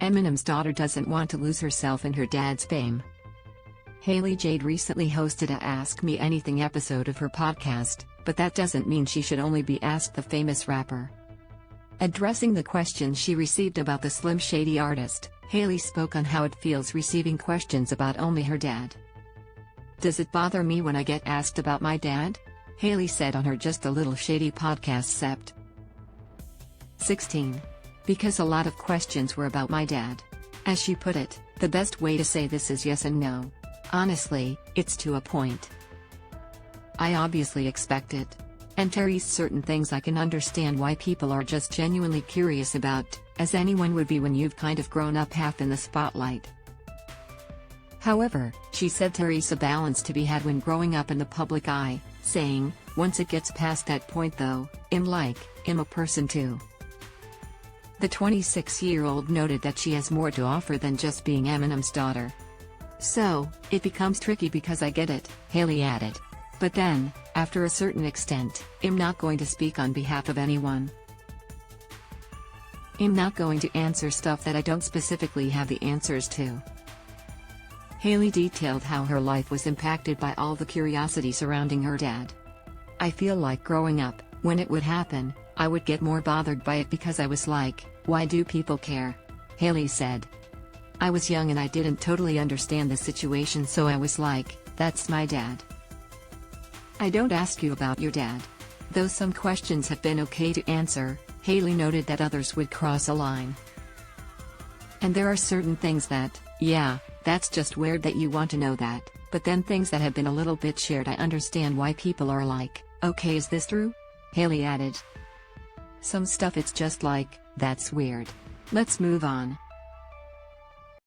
Eminem's daughter doesn't want to lose herself in her dad's fame. Hailie Jade recently hosted a Ask Me Anything episode of her podcast, but that doesn't mean she should only be asked the famous rapper. Addressing the questions she received about the Slim Shady artist, Hailie spoke on how it feels receiving questions about only her dad. "Does it bother me when I get asked about my dad?" Hailie said on her Just a Little Shady podcast Sept. 16. Because a lot of questions were about my dad. As she put it, the best way to say this is yes and no. Honestly, it's to a point. I obviously expect it. And Terry's certain things I can understand why people are just genuinely curious about, as anyone would be when you've kind of grown up half in the spotlight. However, she said Terry's a balance to be had when growing up in the public eye, saying, once it gets past that point though, I'm a person too. The 26-year-old noted that she has more to offer than just being Eminem's daughter. "So, it becomes tricky because I get it," Hailie added. "But then, after a certain extent, I'm not going to speak on behalf of anyone. I'm not going to answer stuff that I don't specifically have the answers to." Hailie detailed how her life was impacted by all the curiosity surrounding her dad. "I feel like growing up, when it would happen, I would get more bothered by it because I was like, why do people care?" Hailie said. "I was young and I didn't totally understand the situation, so I was like, that's my dad. I don't ask you about your dad." Though some questions have been okay to answer, Hailie noted that others would cross a line. "And there are certain things that, yeah, that's just weird that you want to know that, but then things that have been a little bit shared I understand why people are like, okay, is this true?" Hailie added. "Some stuff it's just like, that's weird. Let's move on."